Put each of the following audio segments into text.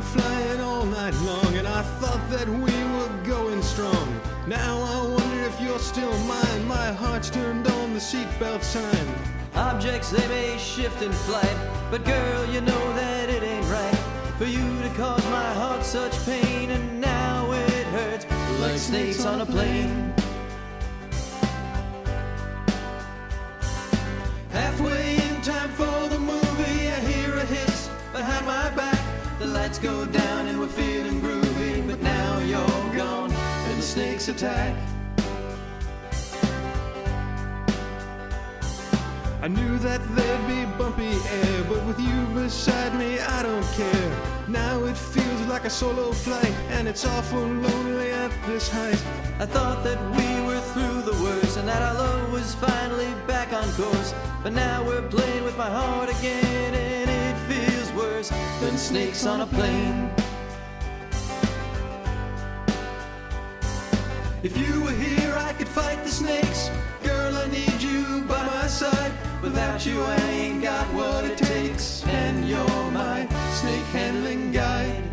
flying all night long, and I thought that we were going strong. Now I wonder if you're still mine. My heart's turned on the seatbelt sign. Objects, they may shift in flight, but girl, you know that it ain't right for you to cause my heart such pain. And now it hurts like snakes on a plane. Halfway in, time for the movie, I hear a hiss behind my back. The lights go down and we're feeling groovy, but now you're gone and the snakes attack. I knew that there'd be bumpy air, but with you beside me, I don't care. Now it feels like a solo flight, and it's awful lonely at this height. I thought that we were through the worst, and that our love was finally back on course. But now we're playing with my heart again, and it feels worse than snakes on a plane. If you were here, I could fight the snakes. Girl, I need you by my side. Without you, I ain't got what it takes, and you're my snake handling guide.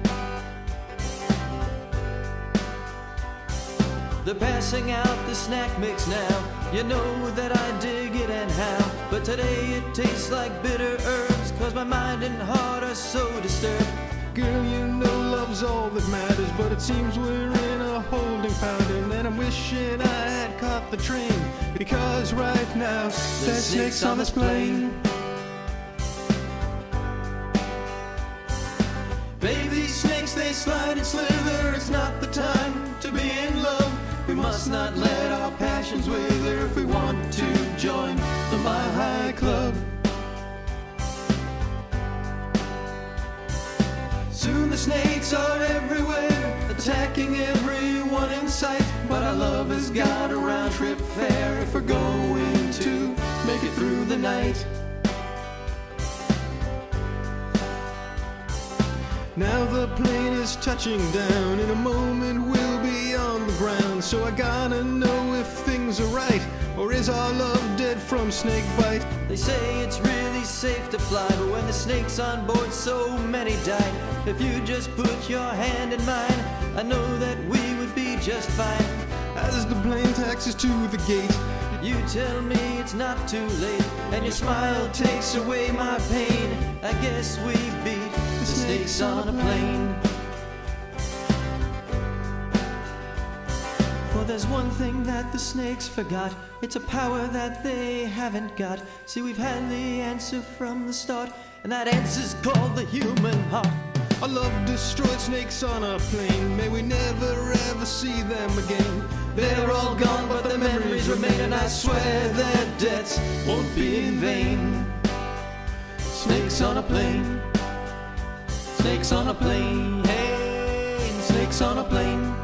They're passing out the snack mix now. You know that I dig it and how. But today it tastes like bitter herbs, 'cause my mind and heart are so disturbed. Girl, you know love's all that matters, but it seems we're in a holding pattern, and I'm wishing I had caught the train, because right now there's snakes on this plane. Baby, these snakes, they slide and slither. It's not the time to be in love. We must not let our passions wither if we want to join the Mile High Club. Soon the snakes are everywhere, attacking everyone in sight. But our love has got a round trip fare if we're going to make it through the night. Now the plane is touching down, in a moment we'll be on the ground. So I gotta know if things are right, or is our love dead from snake bite? They say it's really safe to fly, but when the snake's on board, so many die. If you just put your hand in mine, I know that we would be just fine. As the plane taxis to the gate, you tell me it's not too late, and your smile takes away my pain. I guess we beat the snakes on a plane. Well, there's one thing that the snakes forgot. It's a power that they haven't got. See, we've had the answer from the start, and that answer's called the human heart. our love destroyed snakes on a plane. May we never ever see them again. They're all gone, but the memories remain, and I swear their deaths won't be in vain. Snakes on a plane, snakes on a plane, hey, snakes on a plane,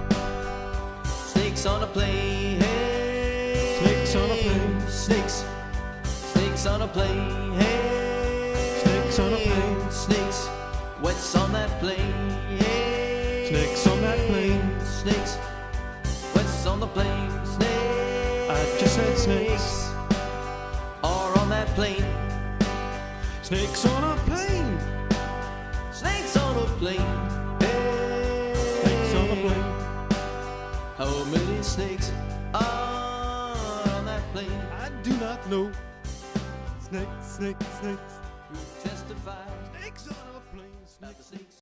snakes on a plane, hey, Snakes on a plane, snakes, snakes on a plane, hey, snakes on a plane, snakes, what's on that plane, hey, snakes on that plane. snakes, what's on the plane, snakes, I just said snakes. are on that plane. Snakes on a plane, Snakes on a plane. Hey. snakes on a plane. How many snakes are on that plane? I do not know. Snakes, snakes, snakes. Who testifies Snakes on a plane, about the snakes. snakes?